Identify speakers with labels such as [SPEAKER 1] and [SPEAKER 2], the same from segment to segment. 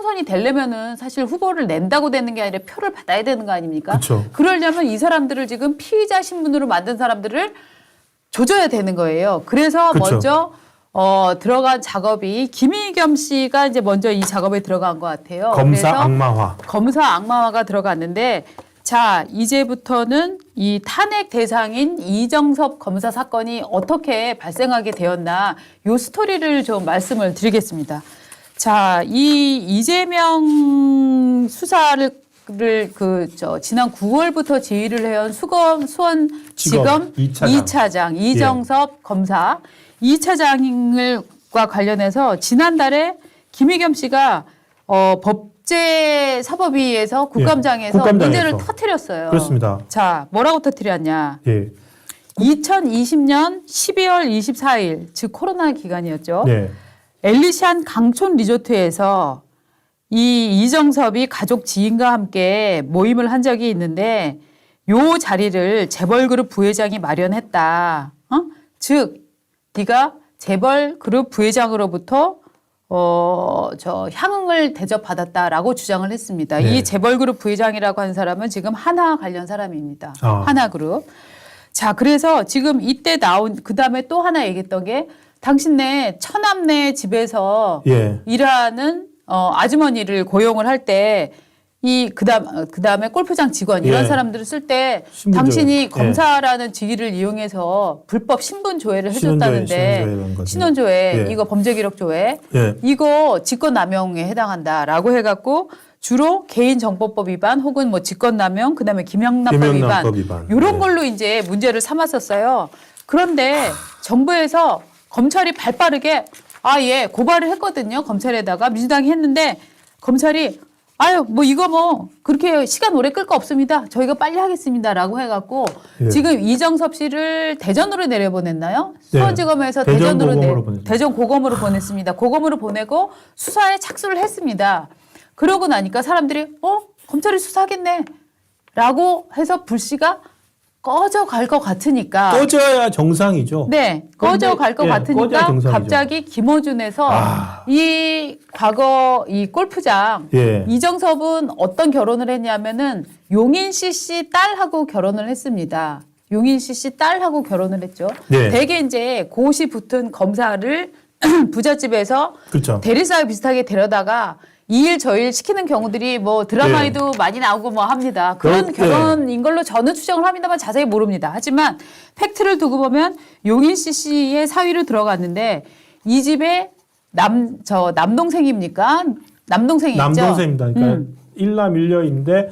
[SPEAKER 1] 총선이 되려면은 사실 후보를 낸다고 되는 게 아니라 표를 받아야 되는 거 아닙니까?
[SPEAKER 2] 그쵸.
[SPEAKER 1] 그러려면 이 사람들을 지금 피의자 신분으로 만든 사람들을 조져야 되는 거예요. 그래서
[SPEAKER 2] 그쵸.
[SPEAKER 1] 먼저 들어간 작업이 김의겸 씨가 이제 먼저 이 작업에 들어간 것 같아요.
[SPEAKER 2] 검사
[SPEAKER 1] 그래서
[SPEAKER 2] 악마화.
[SPEAKER 1] 검사 악마화가 들어갔는데 자 이제부터는 이 탄핵 대상인 이정섭 검사 사건이 어떻게 발생하게 되었나 요 스토리를 좀 말씀을 드리겠습니다. 자, 이 이재명 수사를 지난 9월부터 지휘를 해온 수원지검 2차장 이정섭 검사 2차장과 관련해서 지난달에 김의겸 씨가 법제사법위에서 국감장에서 문제를 터뜨렸어요.
[SPEAKER 2] 그렇습니다.
[SPEAKER 1] 자, 뭐라고 터뜨렸냐?
[SPEAKER 2] 예.
[SPEAKER 1] 2020년 12월 24일, 즉 코로나 기간이었죠.
[SPEAKER 2] 네.
[SPEAKER 1] 엘리샨 강촌 리조트에서 이 이정섭이 가족 지인과 함께 모임을 한 적이 있는데 요 자리를 재벌그룹 부회장이 마련했다. 즉 네가 재벌그룹 부회장으로부터 향응을 대접받았다라고 주장을 했습니다.
[SPEAKER 2] 네.
[SPEAKER 1] 이 재벌그룹 부회장이라고 하는 사람은 지금 하나 관련 사람입니다. 하나그룹. 자, 그래서 지금 이때 나온 그다음에 또 하나 얘기했던 게 당신네 처남네 집에서
[SPEAKER 2] 예.
[SPEAKER 1] 일하는 아주머니를 고용을 할 때 이 그다음에 골프장 직원 이런
[SPEAKER 2] 예.
[SPEAKER 1] 사람들을 쓸 때
[SPEAKER 2] 신분조회.
[SPEAKER 1] 당신이 검사라는 직위를 이용해서 불법 신분 조회를 해줬다는데 신원조회
[SPEAKER 2] 예.
[SPEAKER 1] 이거 범죄기록 조회
[SPEAKER 2] 예.
[SPEAKER 1] 이거 직권남용에 해당한다라고 해갖고 주로 개인정보법 위반 혹은 뭐 직권남용 그다음에 김영란법 위반 이런
[SPEAKER 2] 예.
[SPEAKER 1] 걸로 이제 문제를 삼았었어요. 그런데 정부에서 검찰이 발빠르게 예 고발을 했거든요. 검찰에다가 민주당이 했는데 검찰이 아유 뭐 이거 뭐 그렇게 시간 오래 끌 거 없습니다. 저희가 빨리 하겠습니다라고 해갖고
[SPEAKER 2] 예.
[SPEAKER 1] 지금 이정섭 씨를 대전으로 내려보냈나요?
[SPEAKER 2] 네.
[SPEAKER 1] 수원지검에서
[SPEAKER 2] 대전 고검으로 보냈습니다.
[SPEAKER 1] 대전 고검으로 보냈습니다. 고검으로 보내고 수사에 착수를 했습니다. 그러고 나니까 사람들이 검찰이 수사하겠네 라고 해서 불씨가 꺼져갈 것 같으니까
[SPEAKER 2] 꺼져야 정상이죠.
[SPEAKER 1] 네, 꺼져갈 것
[SPEAKER 2] 꺼져야
[SPEAKER 1] 같으니까
[SPEAKER 2] 정상이죠.
[SPEAKER 1] 갑자기 김어준에서 이 과거 이 골프장
[SPEAKER 2] 예.
[SPEAKER 1] 이정섭은 어떤 결혼을 했냐면은 용인시 씨 딸하고 결혼을 했습니다. 용인시 씨 딸하고 결혼을 했죠.
[SPEAKER 2] 네.
[SPEAKER 1] 대개 이제 고시 붙은 검사를 부잣집에서
[SPEAKER 2] 그렇죠.
[SPEAKER 1] 대리사회 비슷하게 데려다가 이 일 저 일 시키는 경우들이 뭐 드라마에도 많이 나오고 뭐 합니다. 그런 결혼인 걸로 저는 추정을 합니다만 자세히 모릅니다. 하지만 팩트를 두고 보면 용인시 씨의 사위로 들어갔는데 이 집에 남동생입니까? 남동생이 있죠?
[SPEAKER 2] 남동생입니다. 그러니까 일남 일녀인데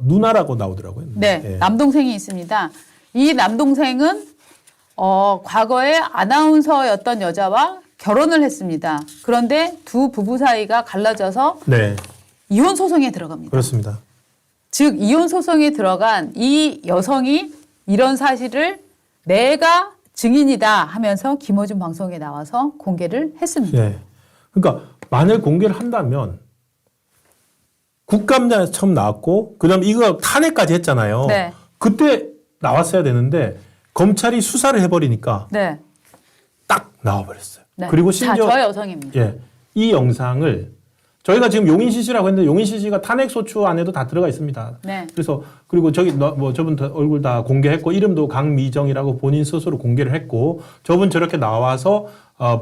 [SPEAKER 2] 누나라고 나오더라고요.
[SPEAKER 1] 네,
[SPEAKER 2] 예.
[SPEAKER 1] 남동생이 있습니다. 이 남동생은 과거에 아나운서였던 여자와 결혼을 했습니다. 그런데 두 부부 사이가 갈라져서
[SPEAKER 2] 네.
[SPEAKER 1] 이혼 소송에 들어갑니다.
[SPEAKER 2] 그렇습니다.
[SPEAKER 1] 즉 이혼 소송에 들어간 이 여성이 이런 사실을 내가 증인이다 하면서 김어준 방송에 나와서 공개를 했습니다.
[SPEAKER 2] 네. 그러니까 만약 공개를 한다면 국감장에서 처음 나왔고 그다음에 이거 탄핵까지 했잖아요.
[SPEAKER 1] 네.
[SPEAKER 2] 그때 나왔어야 되는데 검찰이 수사를 해버리니까
[SPEAKER 1] 네.
[SPEAKER 2] 딱 나와버렸어요.
[SPEAKER 1] 네.
[SPEAKER 2] 그리고 심지어
[SPEAKER 1] 저 여성입니다.
[SPEAKER 2] 예, 이 영상을 저희가 지금 용인시 씨라고 했는데 용인시 씨가 탄핵소추 안에도 다 들어가 있습니다.
[SPEAKER 1] 네.
[SPEAKER 2] 그래서 그리고 저기 저분 얼굴 다 공개했고 이름도 강미정이라고 본인 스스로 공개를 했고 저분 저렇게 나와서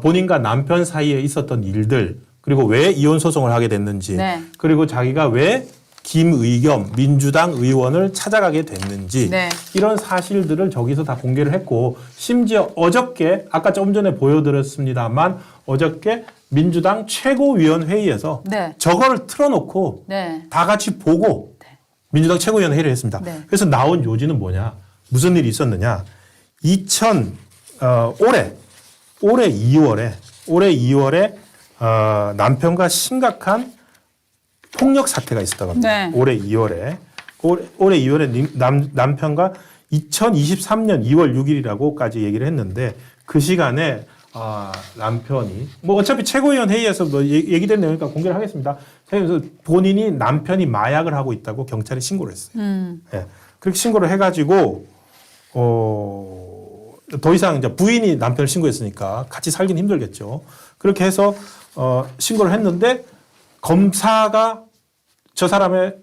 [SPEAKER 2] 본인과 남편 사이에 있었던 일들 그리고 왜 이혼 소송을 하게 됐는지
[SPEAKER 1] 네.
[SPEAKER 2] 그리고 자기가 왜 김의겸 민주당 의원을 찾아가게 됐는지
[SPEAKER 1] 네.
[SPEAKER 2] 이런 사실들을 저기서 다 공개를 했고 심지어 어저께 아까 좀 전에 보여드렸습니다만 어저께 민주당 최고위원회의에서
[SPEAKER 1] 네.
[SPEAKER 2] 저거를 틀어놓고
[SPEAKER 1] 네.
[SPEAKER 2] 다 같이 보고 민주당 최고위원 회의를 했습니다.
[SPEAKER 1] 네.
[SPEAKER 2] 그래서 나온 요지는 뭐냐? 무슨 일이 있었느냐? 올해 2월에 남편과 심각한 폭력 사태가 있었다고 합니다.
[SPEAKER 1] 네.
[SPEAKER 2] 올해 2월에 남편과 2023년 2월 6일이라고까지 얘기를 했는데 그 시간에 남편이 뭐 어차피 최고위원 회의에서 뭐 얘기된 내용이니까 공개를 하겠습니다. 그래서 본인이 남편이 마약을 하고 있다고 경찰에 신고를 했어요. 예. 그렇게 신고를 해가지고 더 이상 이제 부인이 남편을 신고했으니까 같이 살긴 힘들겠죠. 그렇게 해서 신고를 했는데 검사가 저 사람의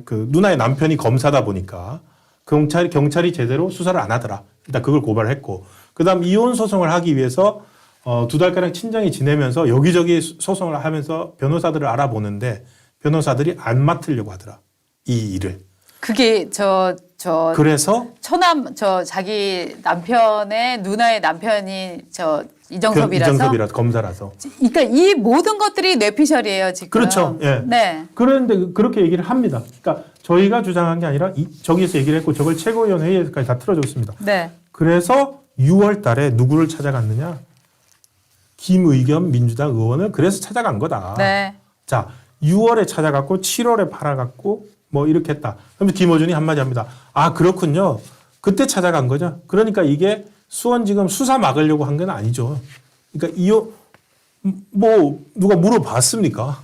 [SPEAKER 2] 그 누나의 남편이 검사다 보니까 경찰이 제대로 수사를 안 하더라. 일단 그걸 고발했고, 그다음 이혼 소송을 하기 위해서 2달가량 친정에 지내면서 여기저기 소송을 하면서 변호사들을 알아보는데 변호사들이 안 맡으려고 하더라. 이 일을.
[SPEAKER 1] 그게
[SPEAKER 2] 그래서
[SPEAKER 1] 자기 남편의 누나의 남편이 이정섭이라서
[SPEAKER 2] 검사라서.
[SPEAKER 1] 그러니까 이 모든 것들이 뇌피셜이에요 지금.
[SPEAKER 2] 그렇죠. 예.
[SPEAKER 1] 네.
[SPEAKER 2] 그런데 그렇게 얘기를 합니다. 그러니까 저희가 주장한 게 아니라 저기에서 얘기를 했고 저걸 최고위원 회의에서까지 다 틀어줬습니다.
[SPEAKER 1] 네.
[SPEAKER 2] 그래서 6월 달에 누구를 찾아갔느냐? 김의겸 민주당 의원을 그래서 찾아간 거다.
[SPEAKER 1] 네.
[SPEAKER 2] 자, 6월에 찾아갔고 7월에 팔아갔고 뭐 이렇게 했다. 그러면 김어준이 한마디 합니다. 아, 그렇군요. 그때 찾아간 거죠. 그러니까 이게 수원지검 수사 막으려고 한 건 아니죠. 그러니까 뭐 누가 물어봤습니까?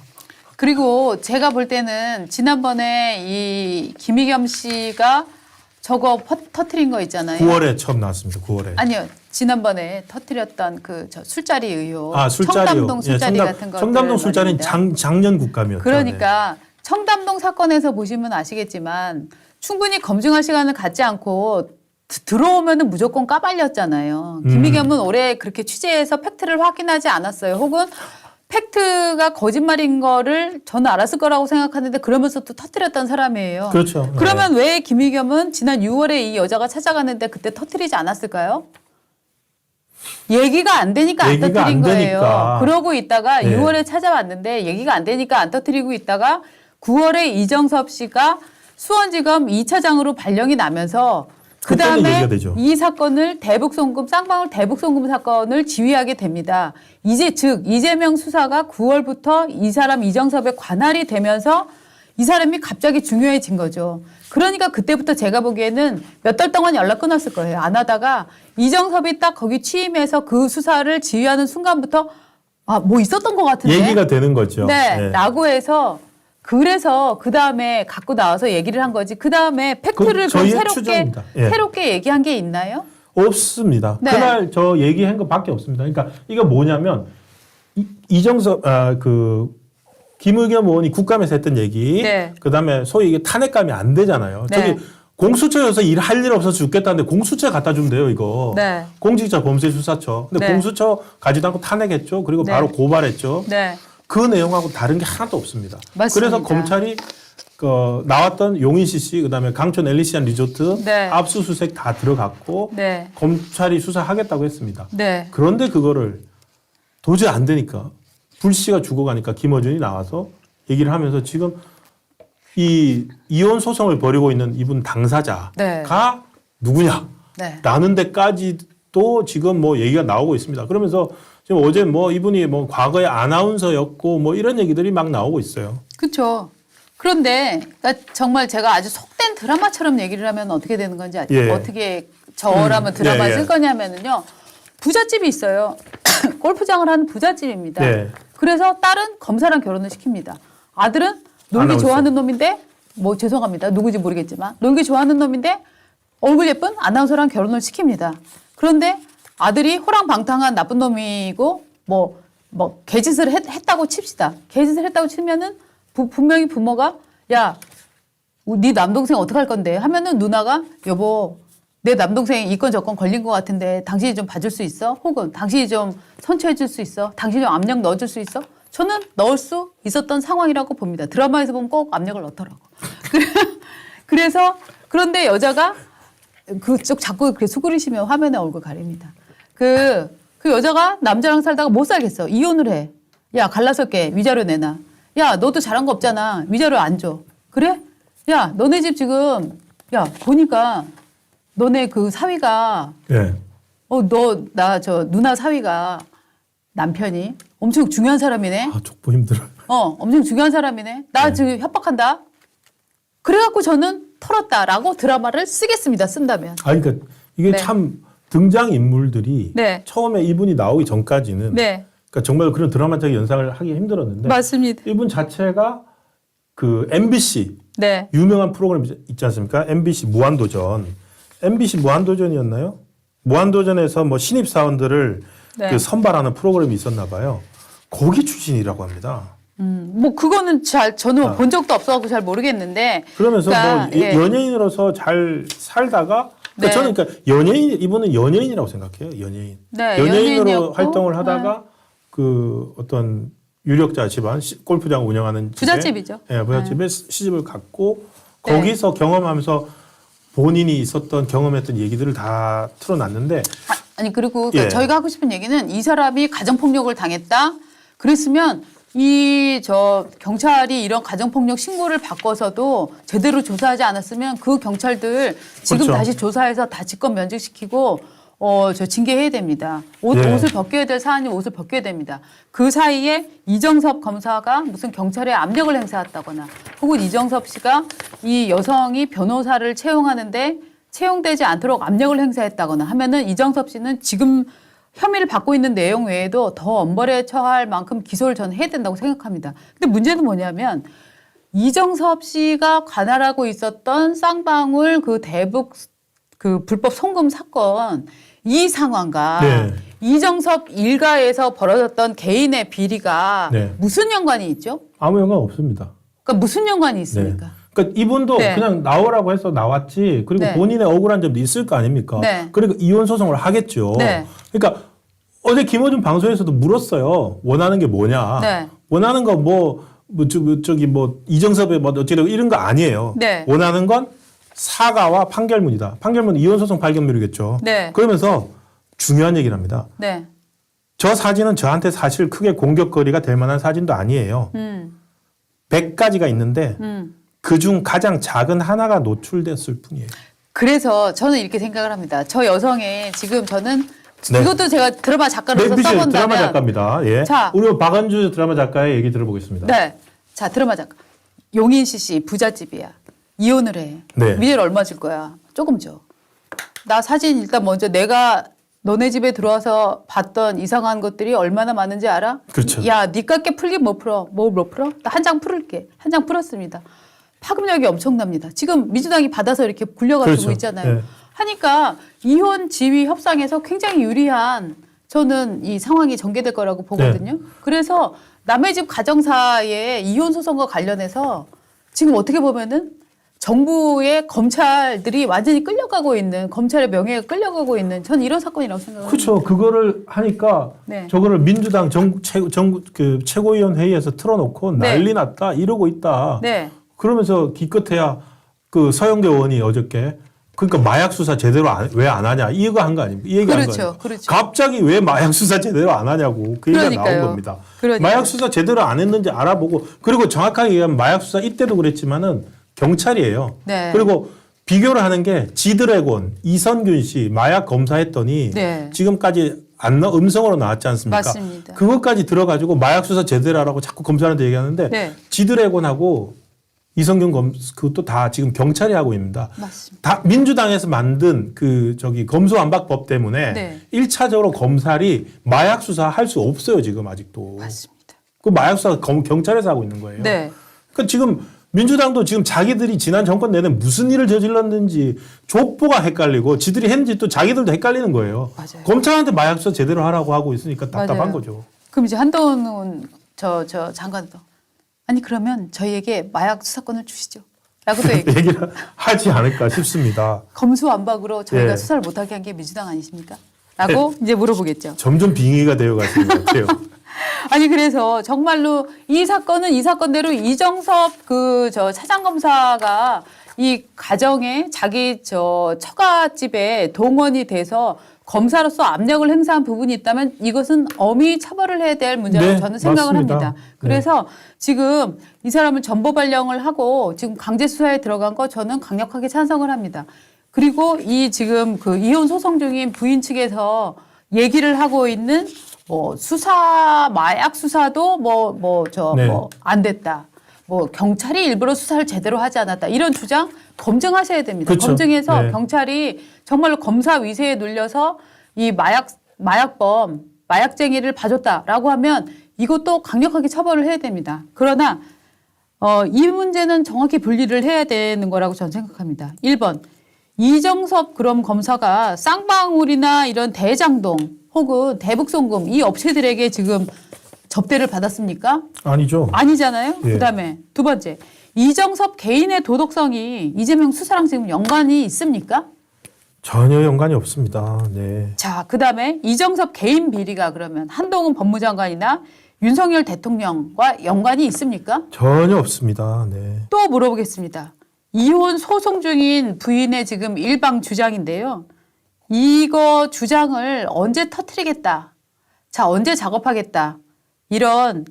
[SPEAKER 1] 그리고 제가 볼 때는 지난번에 이 김의겸 씨가 저거 터트린 거 있잖아요.
[SPEAKER 2] 9월에 처음 나왔습니다. 9월에.
[SPEAKER 1] 아니요. 지난번에 터트렸던 저 술자리 의혹.
[SPEAKER 2] 술자리요.
[SPEAKER 1] 청담동 술자리 같은 거.
[SPEAKER 2] 청담동 술자리는 작년 국감이었죠.
[SPEAKER 1] 그러니까 청담동 사건에서 보시면 아시겠지만 충분히 검증할 시간을 갖지 않고 들어오면은 무조건 까발렸잖아요. 김의겸은 올해 그렇게 취재해서 팩트를 확인하지 않았어요. 혹은 팩트가 거짓말인 거를 저는 알았을 거라고 생각하는데 그러면서 또 터뜨렸던 사람이에요.
[SPEAKER 2] 그렇죠.
[SPEAKER 1] 그러면 왜 김의겸은 지난 6월에 이 여자가 찾아갔는데 그때 터뜨리지 않았을까요? 얘기가 안 되니까 안 터뜨린 거예요. 그러고 있다가 6월에 찾아왔는데 얘기가 안 되니까 안 터뜨리고 있다가 9월에 이정섭 씨가 수원지검 2차장으로 발령이 나면서 그다음에 이 사건을 쌍방울 대북송금 사건을 지휘하게 됩니다. 즉 이재명 수사가 9월부터 이 사람 이정섭의 관할이 되면서 이 사람이 갑자기 중요해진 거죠. 그러니까 그때부터 제가 보기에는 몇 달 동안 연락 끊었을 거예요. 안 하다가 이정섭이 딱 거기 취임해서 그 수사를 지휘하는 순간부터 뭐 있었던 것 같은데.
[SPEAKER 2] 얘기가 되는 거죠.
[SPEAKER 1] 네. 라고 해서 그래서 그 다음에 갖고 나와서 얘기를 한 거지. 그 다음에 팩트를 새롭게 얘기한 게 있나요?
[SPEAKER 2] 없습니다.
[SPEAKER 1] 네.
[SPEAKER 2] 그날 저 얘기한 것밖에 없습니다. 그러니까 이거 뭐냐면 이정섭 김의겸 의원이 국감에서 했던 얘기,
[SPEAKER 1] 네.
[SPEAKER 2] 그다음에 소위 이게 탄핵감이 안 되잖아요.
[SPEAKER 1] 네.
[SPEAKER 2] 저기 공수처여서 일할 일 없어서 죽겠다는데 공수처 갖다 주면 돼요, 이거.
[SPEAKER 1] 네.
[SPEAKER 2] 공직자 범죄수사처. 근데
[SPEAKER 1] 네.
[SPEAKER 2] 공수처 가지도 않고 탄핵했죠. 그리고
[SPEAKER 1] 네.
[SPEAKER 2] 바로 고발했죠.
[SPEAKER 1] 네.
[SPEAKER 2] 그 내용하고 다른 게 하나도 없습니다.
[SPEAKER 1] 맞습니다.
[SPEAKER 2] 그래서 검찰이 나왔던 용인시 씨, 그다음에 강촌 엘리시안 리조트
[SPEAKER 1] 네.
[SPEAKER 2] 압수수색 다 들어갔고
[SPEAKER 1] 네.
[SPEAKER 2] 검찰이 수사하겠다고 했습니다.
[SPEAKER 1] 네.
[SPEAKER 2] 그런데 그거를 도저히 안 되니까 불씨가 죽어가니까 김어준이 나와서 얘기를 하면서 지금 이 이혼 소송을 벌이고 있는 이분 당사자가
[SPEAKER 1] 네.
[SPEAKER 2] 누구냐?
[SPEAKER 1] 네.
[SPEAKER 2] 라는 데까지도 지금 뭐 얘기가 나오고 있습니다. 그러면서 지금 어제 뭐 이분이 뭐 과거에 아나운서였고 뭐 이런 얘기들이 막 나오고 있어요.
[SPEAKER 1] 그렇죠. 그런데 그러니까 정말 제가 아주 속된 드라마처럼 얘기를 하면 어떻게 되는 건지 아시죠?
[SPEAKER 2] 예.
[SPEAKER 1] 어떻게 저라면 드라마 쓸 거냐면은요. 부잣집이 있어요. 골프장을 하는 부잣집입니다.
[SPEAKER 2] 예.
[SPEAKER 1] 그래서 딸은 검사랑 결혼을 시킵니다. 아들은 놀기
[SPEAKER 2] 아나운서.
[SPEAKER 1] 좋아하는 놈인데 뭐 죄송합니다. 누구지 모르겠지만 놀기 좋아하는 놈인데 얼굴 예쁜 아나운서랑 결혼을 시킵니다. 그런데 아들이 호랑방탕한 나쁜 놈이고 뭐 개짓을 했다고 칩시다. 개짓을 했다고 치면은 분명히 부모가 야, 네 남동생 어떡할 건데 하면은 누나가 여보 내 남동생 이건 저건 걸린 것 같은데 당신이 좀 봐줄 수 있어? 혹은 당신이 좀 선처해 줄 수 있어? 당신이 좀 압력 넣어줄 수 있어? 저는 넣을 수 있었던 상황이라고 봅니다. 드라마에서 보면 꼭 압력을 넣더라고. 그래서 그런데 여자가 그쪽 자꾸 그렇게 수그리시면 화면에 얼굴 가립니다. 그 여자가 남자랑 살다가 못 살겠어. 이혼을 해. 야, 갈라설게. 위자료 내놔. 야, 너도 잘한 거 없잖아. 위자료 안 줘. 그래? 야, 너네 집 지금, 야, 보니까 너네 그 사위가,
[SPEAKER 2] 예.
[SPEAKER 1] 누나 사위가 남편이 엄청 중요한 사람이네.
[SPEAKER 2] 족보 힘들어요.
[SPEAKER 1] 엄청 중요한 사람이네. 나 지금 협박한다. 그래갖고 저는 털었다라고 드라마를 쓰겠습니다. 쓴다면.
[SPEAKER 2] 그러니까 이게
[SPEAKER 1] 네.
[SPEAKER 2] 참 등장 인물들이
[SPEAKER 1] 네.
[SPEAKER 2] 처음에 이분이 나오기 전까지는
[SPEAKER 1] 네.
[SPEAKER 2] 그러니까 정말 그런 드라마적인 연상을 하기 힘들었는데
[SPEAKER 1] 맞습니다.
[SPEAKER 2] 이분 자체가 그 MBC
[SPEAKER 1] 네.
[SPEAKER 2] 유명한 프로그램 있지 않습니까? MBC 무한도전. MBC 무한도전이었나요? 무한도전에서 뭐 신입사원들을
[SPEAKER 1] 네.
[SPEAKER 2] 그 선발하는 프로그램이 있었나 봐요. 거기 출신이라고 합니다.
[SPEAKER 1] 뭐 그거는 저는 본 적도 없어갖고 잘 모르겠는데.
[SPEAKER 2] 그러면서
[SPEAKER 1] 그러니까,
[SPEAKER 2] 뭐 연예인으로서 잘 살다가
[SPEAKER 1] 네.
[SPEAKER 2] 저는 그러니까 이분은 연예인이라고 생각해요. 연예인.
[SPEAKER 1] 네,
[SPEAKER 2] 연예인으로
[SPEAKER 1] 연예인이었고,
[SPEAKER 2] 활동을 하다가 그 어떤 유력자 집안 골프장 운영하는 집에,
[SPEAKER 1] 부잣집이죠.
[SPEAKER 2] 예, 부잣집에 시집을 갔고
[SPEAKER 1] 네.
[SPEAKER 2] 거기서 경험하면서 본인이 있었던 경험했던 얘기들을 다 틀어놨는데
[SPEAKER 1] 아니 그리고 그러니까
[SPEAKER 2] 예.
[SPEAKER 1] 저희가 하고 싶은 얘기는 이 사람이 가정폭력을 당했다. 그랬으면 경찰이 이런 가정폭력 신고를 받고서도 제대로 조사하지 않았으면 그 경찰들 지금
[SPEAKER 2] 그렇죠.
[SPEAKER 1] 다시 조사해서 다 직권 면직시키고 저 징계해야 됩니다.
[SPEAKER 2] 예.
[SPEAKER 1] 옷을 벗겨야 될 사안이 옷을 벗겨야 됩니다. 그 사이에 이정섭 검사가 무슨 경찰에 압력을 행사했다거나 혹은 이정섭 씨가 이 여성이 변호사를 채용하는데 채용되지 않도록 압력을 행사했다거나 하면은 이정섭 씨는 지금 혐의를 받고 있는 내용 외에도 더 엄벌에 처할 만큼 기소를 저는 해야 된다고 생각합니다. 근데 문제는 뭐냐면 이정섭 씨가 관할하고 있었던 쌍방울 그 대북 그 불법 송금 사건 이 상황과
[SPEAKER 2] 네.
[SPEAKER 1] 이정섭 일가에서 벌어졌던 개인의 비리가
[SPEAKER 2] 네.
[SPEAKER 1] 무슨 연관이 있죠?
[SPEAKER 2] 아무 연관 없습니다.
[SPEAKER 1] 그러니까 무슨 연관이 있습니까?
[SPEAKER 2] 네. 그러니까 이분도
[SPEAKER 1] 네.
[SPEAKER 2] 그냥 나오라고 해서 나왔지. 그리고
[SPEAKER 1] 네.
[SPEAKER 2] 본인의 억울한 점도 있을 거 아닙니까?
[SPEAKER 1] 네.
[SPEAKER 2] 그리고 이혼 소송을 하겠죠.
[SPEAKER 1] 네.
[SPEAKER 2] 그러니까 어제 김어준 방송에서도 물었어요. 원하는 게 뭐냐?
[SPEAKER 1] 네.
[SPEAKER 2] 원하는 거 이정섭의 어찌되고 이런 거 아니에요.
[SPEAKER 1] 네.
[SPEAKER 2] 원하는 건 사과와 판결문이다. 판결문은 이혼 소송 발견물이겠죠.
[SPEAKER 1] 네.
[SPEAKER 2] 그러면서 중요한 얘기를 합니다.
[SPEAKER 1] 네.
[SPEAKER 2] 저 사진은 저한테 사실 크게 공격거리가 될 만한 사진도 아니에요. 100가지가 있는데 그중 가장 작은 하나가 노출됐을 뿐이에요.
[SPEAKER 1] 그래서 저는 이렇게 생각을 합니다. 저 여성의 지금 저는
[SPEAKER 2] 네.
[SPEAKER 1] 이것도 제가 드라마 작가로서
[SPEAKER 2] MBC
[SPEAKER 1] 써본다면
[SPEAKER 2] 드라마 작가입니다. 예.
[SPEAKER 1] 자.
[SPEAKER 2] 우리 박은주 드라마 작가의 얘기 들어보겠습니다.
[SPEAKER 1] 네. 자, 드라마 작가. 용인시 씨 부잣집이야. 이혼을 해.
[SPEAKER 2] 네.
[SPEAKER 1] 미래를 얼마 줄 거야? 조금 줘. 나 사진 일단 먼저 내가 너네 집에 들어와서 봤던 이상한 것들이 얼마나 많은지 알아?
[SPEAKER 2] 그렇죠.
[SPEAKER 1] 야, 니 깎게 풀긴 뭐 풀어? 뭐 풀어? 나 한 장 풀을게. 한 장 풀었습니다. 파급력이 엄청납니다. 지금 민주당이 받아서 이렇게 굴려가지고
[SPEAKER 2] 그렇죠.
[SPEAKER 1] 있잖아요.
[SPEAKER 2] 네.
[SPEAKER 1] 하니까 이혼 지위 협상에서 굉장히 유리한 저는 이 상황이 전개될 거라고 보거든요.
[SPEAKER 2] 네.
[SPEAKER 1] 그래서 남의 집 가정사의 이혼 소송과 관련해서 지금 어떻게 보면은 정부의 검찰들이 완전히 끌려가고 있는 검찰의 명예가 끌려가고 있는 전 이런 사건이라고 생각합니다.
[SPEAKER 2] 그렇죠. 그거를 하니까
[SPEAKER 1] 네.
[SPEAKER 2] 저거를 민주당 그 최고위원 회의에서 틀어놓고
[SPEAKER 1] 네.
[SPEAKER 2] 난리 났다 이러고 있다.
[SPEAKER 1] 네.
[SPEAKER 2] 그러면서 기껏해야 그 서영교 의원이 어저께 그러니까 마약 수사 제대로 왜 안 하냐 이거 한 거 아닙니까? 이 얘기 한 거
[SPEAKER 1] 그렇죠.
[SPEAKER 2] 아닙니까?
[SPEAKER 1] 그렇죠.
[SPEAKER 2] 갑자기 왜 마약 수사 제대로 안 하냐고 그 얘기가
[SPEAKER 1] 그러니까요.
[SPEAKER 2] 나온 겁니다.
[SPEAKER 1] 그러니까요.
[SPEAKER 2] 마약 수사 제대로 안 했는지 알아보고 그리고 정확하게 얘기하면 마약 수사 이때도 그랬지만은 경찰이에요.
[SPEAKER 1] 네.
[SPEAKER 2] 그리고 비교를 하는 게 지드래곤 이선균 씨 마약 검사했더니
[SPEAKER 1] 네.
[SPEAKER 2] 지금까지 음성으로 나왔지 않습니까?
[SPEAKER 1] 맞습니다.
[SPEAKER 2] 그것까지 들어가지고 마약 수사 제대로 하라고 자꾸 검사한테 얘기하는데
[SPEAKER 1] 네.
[SPEAKER 2] 지드래곤하고 이성균 그것도 다 지금 경찰이 하고 있습니다.
[SPEAKER 1] 맞습니다.
[SPEAKER 2] 다 민주당에서 만든 검수완박법 때문에
[SPEAKER 1] 네.
[SPEAKER 2] 1차적으로 검찰이 마약 수사 할 수 없어요 지금 아직도.
[SPEAKER 1] 맞습니다.
[SPEAKER 2] 그 마약 수사 경찰에서 하고 있는 거예요.
[SPEAKER 1] 네.
[SPEAKER 2] 그러니까 지금 민주당도 지금 자기들이 지난 정권 내내 무슨 일을 저질렀는지 족보가 헷갈리고 지들이 했는지 또 자기들도 헷갈리는 거예요.
[SPEAKER 1] 맞아요.
[SPEAKER 2] 검찰한테 마약 수사 제대로 하라고 하고 있으니까 답답한
[SPEAKER 1] 맞아요.
[SPEAKER 2] 거죠.
[SPEAKER 1] 그럼 이제 한동훈 저 장관도 아니 그러면 저희에게 마약 수사권을 주시죠. 라고도
[SPEAKER 2] 얘기를 하지 않을까 싶습니다.
[SPEAKER 1] 검수완박으로 저희가
[SPEAKER 2] 예.
[SPEAKER 1] 수사를 못하게 한 게 민주당 아니십니까? 라고 이제 물어보겠죠.
[SPEAKER 2] 점점 빙의가 되어가시는 것 같아요.
[SPEAKER 1] 아니 그래서 정말로 이 사건은 이 사건대로 이정섭 차장검사가 이 가정에 자기 처가집에 동원이 돼서 검사로서 압력을 행사한 부분이 있다면 이것은 엄히 처벌을 해야 될 문제라고
[SPEAKER 2] 네,
[SPEAKER 1] 저는 생각을
[SPEAKER 2] 맞습니다.
[SPEAKER 1] 합니다. 그래서 지금 이 사람을 전보 발령을 하고 지금 강제 수사에 들어간 거 저는 강력하게 찬성을 합니다. 그리고 이 지금 그 이혼 소송 중인 부인 측에서 얘기를 하고 있는 마약 수사도
[SPEAKER 2] 네.
[SPEAKER 1] 안 됐다. 경찰이 일부러 수사를 제대로 하지 않았다. 이런 주장 검증하셔야 됩니다.
[SPEAKER 2] 그렇죠.
[SPEAKER 1] 검증해서
[SPEAKER 2] 네.
[SPEAKER 1] 경찰이 정말로 검사 위세에 눌려서 이 마약범, 마약쟁이를 봐줬다라고 하면 이것도 강력하게 처벌을 해야 됩니다. 그러나 이 문제는 정확히 분리를 해야 되는 거라고 저는 생각합니다. 1번. 이정섭 그럼 검사가 쌍방울이나 이런 대장동 혹은 대북송금 이 업체들에게 지금 접대를 받았습니까?
[SPEAKER 2] 아니죠.
[SPEAKER 1] 아니잖아요.
[SPEAKER 2] 예.
[SPEAKER 1] 그다음에 두 번째, 이정섭 개인의 도덕성이 이재명 수사랑 지금 연관이 있습니까?
[SPEAKER 2] 전혀 연관이 없습니다. 네.
[SPEAKER 1] 자, 그다음에 이정섭 개인 비리가 그러면 한동훈 법무장관이나 윤석열 대통령과 연관이 있습니까?
[SPEAKER 2] 전혀 없습니다. 네.
[SPEAKER 1] 또 물어보겠습니다. 이혼 소송 중인 부인의 지금 일방 주장인데요. 이거 주장을 언제 터뜨리겠다. 자, 언제 작업하겠다. 이런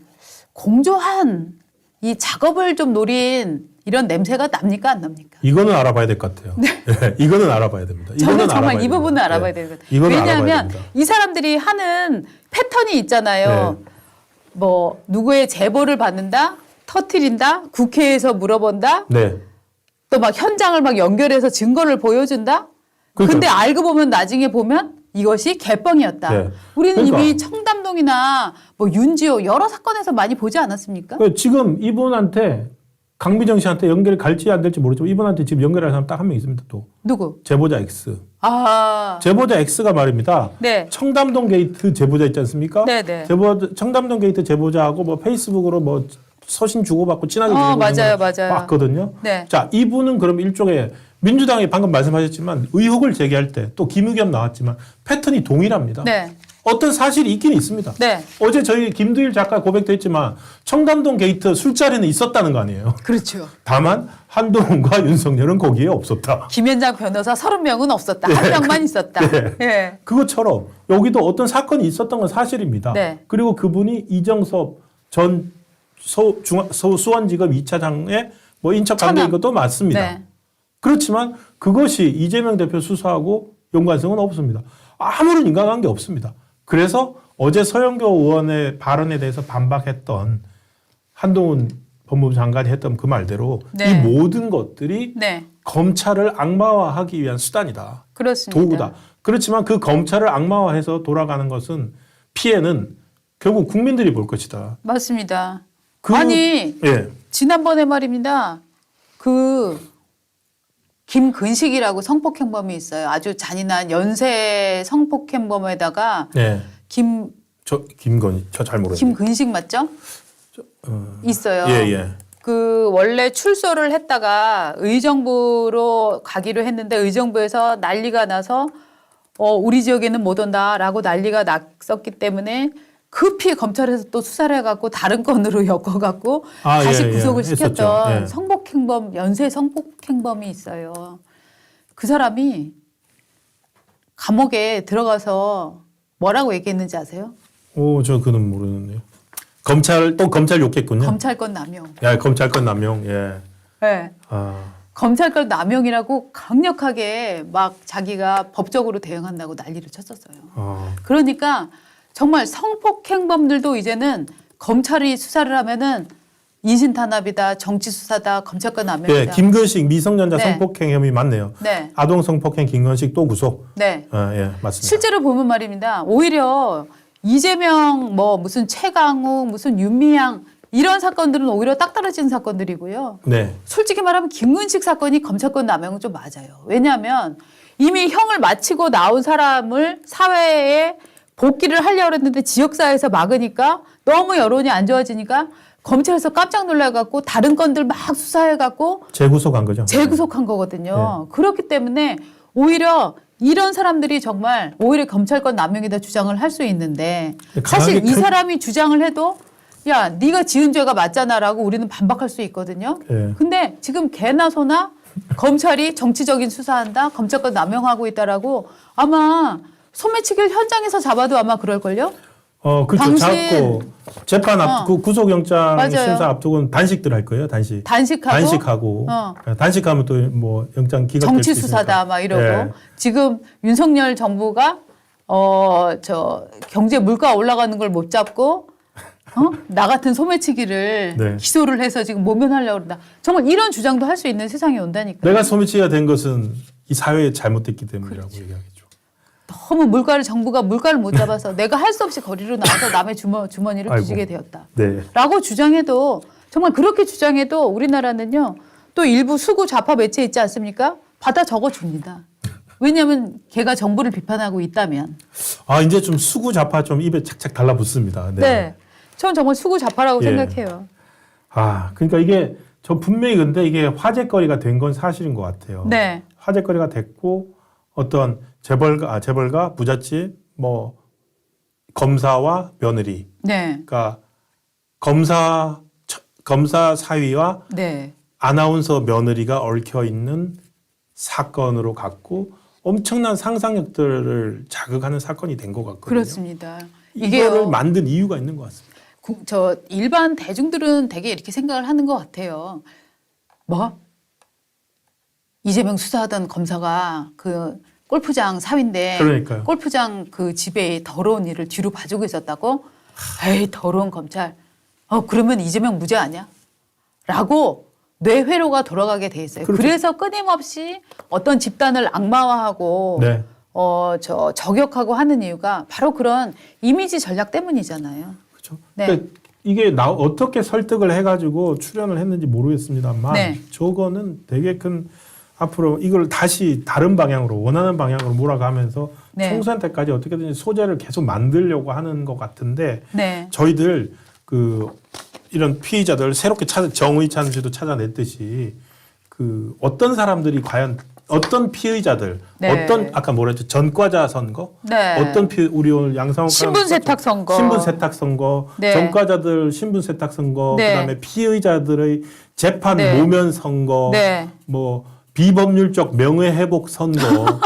[SPEAKER 1] 공조한 이 작업을 좀 노린 이런 냄새가 납니까? 안 납니까?
[SPEAKER 2] 이거는 알아봐야 될 것 같아요. 네. 이거는 알아봐야 됩니다.
[SPEAKER 1] 저는
[SPEAKER 2] 이거는
[SPEAKER 1] 정말
[SPEAKER 2] 알아봐야
[SPEAKER 1] 이 부분은
[SPEAKER 2] 됩니다.
[SPEAKER 1] 알아봐야
[SPEAKER 2] 네.
[SPEAKER 1] 되거든요.
[SPEAKER 2] 이거는 알아봐야
[SPEAKER 1] 왜냐하면
[SPEAKER 2] 됩니다.
[SPEAKER 1] 이 사람들이 하는 패턴이 있잖아요. 뭐 누구의 제보를 받는다, 터트린다, 국회에서 물어본다,
[SPEAKER 2] 네.
[SPEAKER 1] 또 막 현장을 막 연결해서 증거를 보여준다.
[SPEAKER 2] 그러니까.
[SPEAKER 1] 근데 알고 보면 나중에 보면 이것이 개뻥이었다.
[SPEAKER 2] 네.
[SPEAKER 1] 우리는
[SPEAKER 2] 그러니까.
[SPEAKER 1] 이미 청담동이나 뭐 윤지호 여러 사건에서 많이 보지 않았습니까?
[SPEAKER 2] 지금 이분한테 강미정 씨한테 연결이 갈지 안 될지 모르지만 이분한테 지금 연결할 사람 딱 한 명 있습니다. 또
[SPEAKER 1] 누구?
[SPEAKER 2] 제보자 X.
[SPEAKER 1] 아,
[SPEAKER 2] 제보자 X가 말입니다.
[SPEAKER 1] 네.
[SPEAKER 2] 청담동 게이트 제보자 있지 않습니까?
[SPEAKER 1] 네네.
[SPEAKER 2] 청담동 게이트 제보자하고 뭐 페이스북으로 뭐 서신 주고받고 친하게 지내고
[SPEAKER 1] 맞아요,
[SPEAKER 2] 있는 걸
[SPEAKER 1] 맞아요.
[SPEAKER 2] 봤거든요.
[SPEAKER 1] 네.
[SPEAKER 2] 자, 이분은 그럼 일종의 민주당이 방금 말씀하셨지만 의혹을 제기할 때 또 김의겸 나왔지만 패턴이 동일합니다.
[SPEAKER 1] 네.
[SPEAKER 2] 어떤 사실이 있긴 있습니다.
[SPEAKER 1] 네.
[SPEAKER 2] 어제 저희 김두일 작가 고백도 했지만 청담동 게이트 술자리는 있었다는 거 아니에요.
[SPEAKER 1] 그렇죠.
[SPEAKER 2] 다만 한동훈과 윤석열은 거기에 없었다.
[SPEAKER 1] 김현장 변호사 30명은 없었다. 한 명만 있었다.
[SPEAKER 2] 네.
[SPEAKER 1] 예.
[SPEAKER 2] 그것처럼 여기도 어떤 사건이 있었던 건 사실입니다.
[SPEAKER 1] 네.
[SPEAKER 2] 그리고 그분이 이정섭 전 수원지검 2차장의 뭐 인척 관계인
[SPEAKER 1] 천암.
[SPEAKER 2] 것도 맞습니다.
[SPEAKER 1] 네.
[SPEAKER 2] 그렇지만 그것이 이재명 대표 수사하고 연관성은 없습니다. 아무런 인과관계 없습니다. 그래서 어제 서영교 의원의 발언에 대해서 반박했던 한동훈 법무부 장관이 했던 그 말대로
[SPEAKER 1] 네.
[SPEAKER 2] 이 모든 것들이
[SPEAKER 1] 네.
[SPEAKER 2] 검찰을 악마화하기 위한 수단이다.
[SPEAKER 1] 그렇습니다.
[SPEAKER 2] 도구다. 그렇지만 그 검찰을 악마화해서 돌아가는 것은 피해는 결국 국민들이 볼 것이다.
[SPEAKER 1] 맞습니다.
[SPEAKER 2] 그-
[SPEAKER 1] 아니,
[SPEAKER 2] 예.
[SPEAKER 1] 지난번에 말입니다. 그 김근식이라고 성폭행범이 있어요. 아주 잔인한 연쇄 성폭행범에다가
[SPEAKER 2] 네.
[SPEAKER 1] 김
[SPEAKER 2] 김건희 저 잘 모르겠어요.
[SPEAKER 1] 김근식 맞죠? 있어요.
[SPEAKER 2] 예, 예.
[SPEAKER 1] 그 원래 출소를 했다가 의정부로 가기로 했는데 의정부에서 난리가 나서 우리 지역에는 못 온다라고 난리가 났었기 때문에 급히 검찰에서 또 수사를 해갖고 다른 건으로 엮어갖고 다시
[SPEAKER 2] 예, 예.
[SPEAKER 1] 구속을 시켰던
[SPEAKER 2] 했었죠. 예.
[SPEAKER 1] 성폭행범 연쇄 성폭행범이 있어요. 그 사람이 감옥에 들어가서 뭐라고 얘기했는지 아세요?
[SPEAKER 2] 저 그는 모르는데요. 검찰 욕했군요.
[SPEAKER 1] 검찰권 남용.
[SPEAKER 2] 야, 검찰권 남용. 예.
[SPEAKER 1] 네.
[SPEAKER 2] 아.
[SPEAKER 1] 검찰권 남용이라고 강력하게 막 자기가 법적으로 대응한다고 난리를 쳤었어요. 그러니까 정말 성폭행범들도 이제는 검찰이 수사를 하면은 인신탄압이다, 정치 수사다, 검찰권 남용이다.
[SPEAKER 2] 예, 김건식 미성년자
[SPEAKER 1] 네.
[SPEAKER 2] 성폭행 혐의 맞네요.
[SPEAKER 1] 네,
[SPEAKER 2] 아동 성폭행 김건식 또 구속.
[SPEAKER 1] 네.
[SPEAKER 2] 예, 맞습니다.
[SPEAKER 1] 실제로 보면 말입니다. 오히려 이재명, 뭐 무슨 최강욱, 무슨 윤미향 이런 사건들은 오히려 딱 떨어진 사건들이고요.
[SPEAKER 2] 네.
[SPEAKER 1] 솔직히 말하면 김근식 사건이 검찰권 남용은 좀 맞아요. 왜냐하면 이미 형을 마치고 나온 사람을 사회에 복귀를 하려고 했는데 지역사회에서 막으니까 너무 여론이 안 좋아지니까 검찰에서 깜짝 놀라갖고 다른 건들 막 수사해갖고
[SPEAKER 2] 재구속한 거죠.
[SPEAKER 1] 재구속한 거거든요. 그렇기 때문에 오히려 이런 사람들이 정말 오히려 검찰권 남용이다 주장을 할 수 있는데 사실 이 사람이 주장을 해도 야, 네가 지은 죄가 맞잖아라고 우리는 반박할 수 있거든요.
[SPEAKER 2] 예.
[SPEAKER 1] 근데 지금 개나 소나 검찰이 정치적인 수사한다, 검찰권 남용하고 있다라고 아마 소매치기를 현장에서 잡아도 아마 그럴걸요?
[SPEAKER 2] 그렇죠.
[SPEAKER 1] 당신-
[SPEAKER 2] 잡고 재판 앞두고 구속영장
[SPEAKER 1] 맞아요.
[SPEAKER 2] 심사 앞두고는 단식들 할 거예요. 단식하고 단식하면 또 뭐 영장 기각될
[SPEAKER 1] 정치
[SPEAKER 2] 수
[SPEAKER 1] 수사다
[SPEAKER 2] 있으니까.
[SPEAKER 1] 막 이러고
[SPEAKER 2] 예.
[SPEAKER 1] 지금 윤석열 정부가 경제 물가 올라가는 걸 못 잡고 나 같은 소매치기를
[SPEAKER 2] 네.
[SPEAKER 1] 기소를 해서 지금 모면하려고 그런다. 정말 이런 주장도 할 수 있는 세상이 온다니까.
[SPEAKER 2] 내가 소매치기가 된 것은 이 사회에 잘못됐기 때문이라고 얘기하겠죠.
[SPEAKER 1] 너무 정부가 물가를 못 잡아서 내가 할 수 없이 거리로 나와서 남의 주머니를
[SPEAKER 2] 아이고.
[SPEAKER 1] 뒤지게 되었다.
[SPEAKER 2] 네.
[SPEAKER 1] 라고 주장해도 정말 그렇게 주장해도 우리나라는요 또 일부 수구 좌파 매체 있지 않습니까? 받아 적어줍니다. 왜냐하면 걔가 정부를 비판하고 있다면.
[SPEAKER 2] 이제 좀 수구 좌파 좀 입에 착착 달라붙습니다. 네.
[SPEAKER 1] 네. 전 정말 수구좌파라고
[SPEAKER 2] 예.
[SPEAKER 1] 생각해요.
[SPEAKER 2] 그러니까 이게 저 분명히 근데 이게 화제거리가 된 건 사실인 것 같아요.
[SPEAKER 1] 네.
[SPEAKER 2] 화제거리가 됐고 어떤 재벌가 부잣집 뭐 검사와 며느리,
[SPEAKER 1] 네.
[SPEAKER 2] 그러니까 검사 사위와
[SPEAKER 1] 네.
[SPEAKER 2] 아나운서 며느리가 얽혀 있는 사건으로 갖고 엄청난 상상력들을 자극하는 사건이 된 것 같거든요.
[SPEAKER 1] 그렇습니다.
[SPEAKER 2] 이거를
[SPEAKER 1] 이게요.
[SPEAKER 2] 만든 이유가 있는 것 같습니다.
[SPEAKER 1] 저 일반 대중들은 되게 이렇게 생각을 하는 것 같아요. 뭐? 이재명 수사하던 검사가 그 골프장 사위인데
[SPEAKER 2] 그러니까요.
[SPEAKER 1] 골프장 그 집에 더러운 일을 뒤로 봐주고 있었다고? 에이 더러운 검찰. 그러면 이재명 무죄 아니야? 라고 뇌회로가 돌아가게 돼 있어요.
[SPEAKER 2] 그렇죠.
[SPEAKER 1] 그래서 끊임없이 어떤 집단을 악마화하고
[SPEAKER 2] 네.
[SPEAKER 1] 저격하고 하는 이유가 바로 그런 이미지 전략 때문이잖아요.
[SPEAKER 2] 그렇죠.
[SPEAKER 1] 네.
[SPEAKER 2] 그러니까 이게 어떻게 설득을 해가지고 출연을 했는지 모르겠습니다만
[SPEAKER 1] 네.
[SPEAKER 2] 저거는 되게 큰 앞으로 이걸 다시 다른 방향으로 원하는 방향으로 몰아가면서
[SPEAKER 1] 네.
[SPEAKER 2] 총선 때까지 어떻게든지 소재를 계속 만들려고 하는 것 같은데
[SPEAKER 1] 네.
[SPEAKER 2] 저희들 이런 피의자들 새롭게 정의찬 씨도 찾아냈듯이 어떤 사람들이 과연 어떤 피의자들
[SPEAKER 1] 네.
[SPEAKER 2] 어떤 아까 뭐라 했죠 전과자 선거
[SPEAKER 1] 네.
[SPEAKER 2] 어떤 우리 오늘 양상욱
[SPEAKER 1] 신분 세탁 선거.
[SPEAKER 2] 신분 세탁 선거
[SPEAKER 1] 네.
[SPEAKER 2] 전과자들 신분 세탁 선거
[SPEAKER 1] 네.
[SPEAKER 2] 그다음에 피의자들의 재판
[SPEAKER 1] 네.
[SPEAKER 2] 모면 선거
[SPEAKER 1] 네.
[SPEAKER 2] 뭐 비법률적 명예회복 선거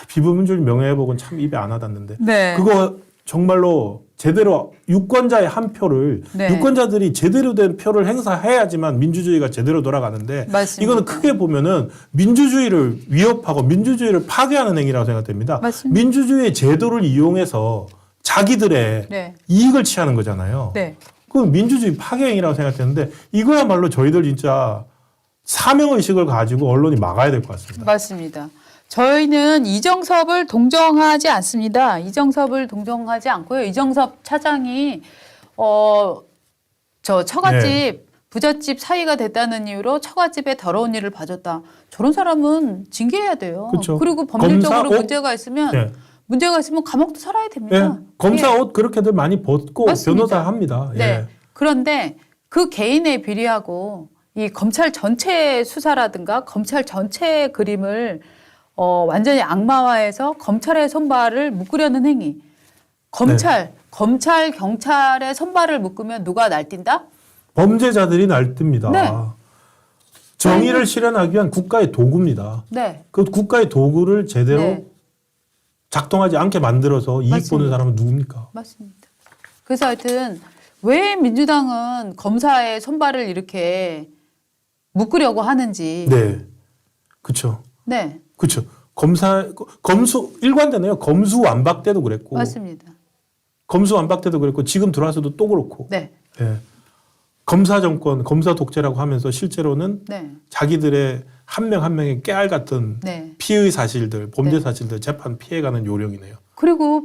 [SPEAKER 2] 비법률적 명예회복은 참 입에 안 와닿는데
[SPEAKER 1] 네.
[SPEAKER 2] 그거 정말로 제대로 유권자의 한 표를
[SPEAKER 1] 네.
[SPEAKER 2] 유권자들이 제대로 된 표를 행사해야지만 민주주의가 제대로 돌아가는데
[SPEAKER 1] 맞습니다.
[SPEAKER 2] 이거는 크게 보면은 민주주의를 위협하고 민주주의를 파괴하는 행위라고 생각됩니다.
[SPEAKER 1] 맞습니다.
[SPEAKER 2] 민주주의의 제도를 이용해서 자기들의
[SPEAKER 1] 네.
[SPEAKER 2] 이익을 취하는 거잖아요.
[SPEAKER 1] 네.
[SPEAKER 2] 그건 민주주의 파괴 행위라고 생각되는데 이거야말로 저희들 진짜 사명의식을 가지고 언론이 막아야 될 것 같습니다.
[SPEAKER 1] 맞습니다. 저희는 이정섭을 동정하지 않습니다. 이정섭을 동정하지 않고요. 이정섭 차장이 저 처갓집
[SPEAKER 2] 네.
[SPEAKER 1] 부잣집 사위가 됐다는 이유로 처갓집에 더러운 일을 봐줬다. 저런 사람은 징계해야 돼요.
[SPEAKER 2] 그렇죠.
[SPEAKER 1] 그리고 법률적으로
[SPEAKER 2] 검사 옷?
[SPEAKER 1] 문제가 있으면
[SPEAKER 2] 네.
[SPEAKER 1] 감옥도 살아야 됩니다.
[SPEAKER 2] 예. 검사
[SPEAKER 1] 예.
[SPEAKER 2] 옷 그렇게들 많이 벗고
[SPEAKER 1] 맞습니다.
[SPEAKER 2] 변호사 합니다.
[SPEAKER 1] 네.
[SPEAKER 2] 예.
[SPEAKER 1] 그런데 그 개인에 비리하고 이 검찰 전체 수사라든가 검찰 전체 그림을 완전히 악마화해서 검찰의 손발을 묶으려는 행위. 검찰, 경찰의 손발을 묶으면 누가 날뛴다?
[SPEAKER 2] 범죄자들이 날듭니다.
[SPEAKER 1] 네.
[SPEAKER 2] 정의를 실현하기 위한 국가의 도구입니다.
[SPEAKER 1] 네.
[SPEAKER 2] 그 국가의 도구를 제대로
[SPEAKER 1] 네.
[SPEAKER 2] 작동하지 않게 만들어서 이익
[SPEAKER 1] 맞습니다.
[SPEAKER 2] 보는 사람은 누굽니까?
[SPEAKER 1] 맞습니다. 그래서 하여튼 왜 민주당은 검사의 손발을 이렇게 묶으려고 하는지.
[SPEAKER 2] 네. 그렇죠.
[SPEAKER 1] 네.
[SPEAKER 2] 그렇죠. 검수 일관되네요. 검수완박 때도 그랬고.
[SPEAKER 1] 맞습니다.
[SPEAKER 2] 검수완박 때도 그랬고 지금 들어와서도 또 그렇고.
[SPEAKER 1] 네.
[SPEAKER 2] 예. 검사 정권, 검사 독재라고 하면서 실제로는
[SPEAKER 1] 네.
[SPEAKER 2] 자기들의 한 명 한 명의 깨알 같은
[SPEAKER 1] 네.
[SPEAKER 2] 피의 사실들, 범죄
[SPEAKER 1] 네.
[SPEAKER 2] 사실들 재판 피해가는 요령이네요.
[SPEAKER 1] 그리고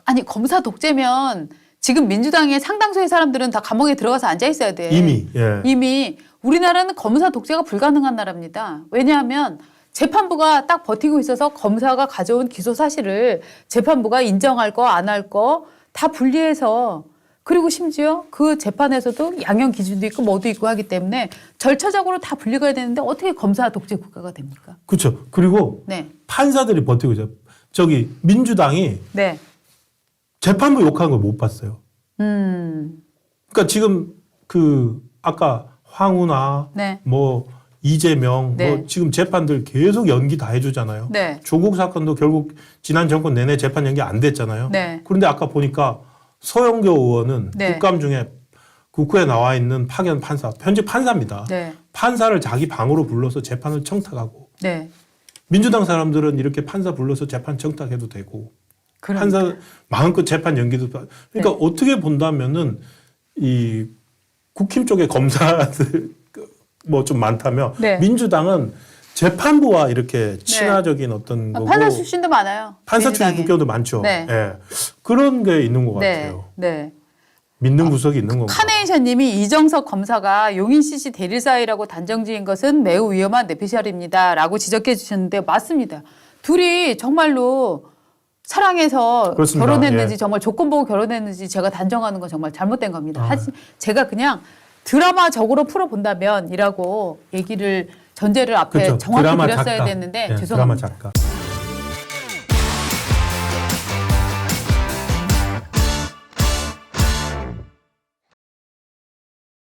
[SPEAKER 1] 아니 검사 독재면 지금 민주당의 상당수의 사람들은 다 감옥에 들어가서 앉아 있어야 돼.
[SPEAKER 2] 이미. 예.
[SPEAKER 1] 이미 우리나라는 검사 독재가 불가능한 나라입니다. 왜냐하면 재판부가 딱 버티고 있어서 검사가 가져온 기소 사실을 재판부가 인정할 거 안 할 거 다 분리해서 그리고 심지어 그 재판에서도 양형 기준도 있고 뭐도 있고 하기 때문에 절차적으로 다 분리가 되는데 어떻게 검사 독재 국가가 됩니까?
[SPEAKER 2] 그렇죠. 그리고
[SPEAKER 1] 네.
[SPEAKER 2] 판사들이 버티고 있어요. 저기 민주당이
[SPEAKER 1] 네.
[SPEAKER 2] 재판부 욕하는 걸 못 봤어요. 그러니까 지금 아까 황운하
[SPEAKER 1] 네.
[SPEAKER 2] 뭐 이재명
[SPEAKER 1] 네.
[SPEAKER 2] 뭐 지금 재판들 계속 연기 다 해주잖아요.
[SPEAKER 1] 네.
[SPEAKER 2] 조국 사건도 결국 지난 정권 내내 재판 연기 안 됐잖아요.
[SPEAKER 1] 네.
[SPEAKER 2] 그런데 아까 보니까 서영교 의원은
[SPEAKER 1] 네.
[SPEAKER 2] 국감 중에 국회에 나와 있는 파견 판사, 현직 판사입니다.
[SPEAKER 1] 네.
[SPEAKER 2] 판사를 자기 방으로 불러서 재판을 청탁하고
[SPEAKER 1] 네.
[SPEAKER 2] 민주당 사람들은 이렇게 판사 불러서 재판 청탁해도 되고
[SPEAKER 1] 그러니까.
[SPEAKER 2] 판사 마음껏 재판 연기도 그러니까 어떻게 본다면은 이 국힘 쪽의 검사들 뭐 좀 많다면
[SPEAKER 1] 네.
[SPEAKER 2] 민주당은 재판부와 이렇게 친화적인 어떤 거고
[SPEAKER 1] 판사 출신도 많아요.
[SPEAKER 2] 판사 출신
[SPEAKER 1] 민주당에.
[SPEAKER 2] 국회의원도 많죠.
[SPEAKER 1] 네.
[SPEAKER 2] 예. 그런 게 있는 것
[SPEAKER 1] 네.
[SPEAKER 2] 같아요.
[SPEAKER 1] 네.
[SPEAKER 2] 믿는 구석이 있는 건가.
[SPEAKER 1] 카네이션 님이 이정석 검사가 용인 CC 대리사이라고 단정지은 것은 매우 위험한 뇌피셜입니다. 라고 지적해 주셨는데 맞습니다. 둘이 정말로 사랑해서
[SPEAKER 2] 그렇습니다.
[SPEAKER 1] 결혼했는지
[SPEAKER 2] 예.
[SPEAKER 1] 정말 조건 보고 결혼했는지 제가 단정하는 건 정말 잘못된 겁니다. 제가 그냥 드라마적으로 풀어본다면이라고 얘기를 전제를 앞에
[SPEAKER 2] 그렇죠.
[SPEAKER 1] 정확히
[SPEAKER 2] 드라마
[SPEAKER 1] 드렸어야
[SPEAKER 2] 작가.
[SPEAKER 1] 됐는데
[SPEAKER 2] 예,
[SPEAKER 1] 죄송합니다.
[SPEAKER 2] 드라마 작가.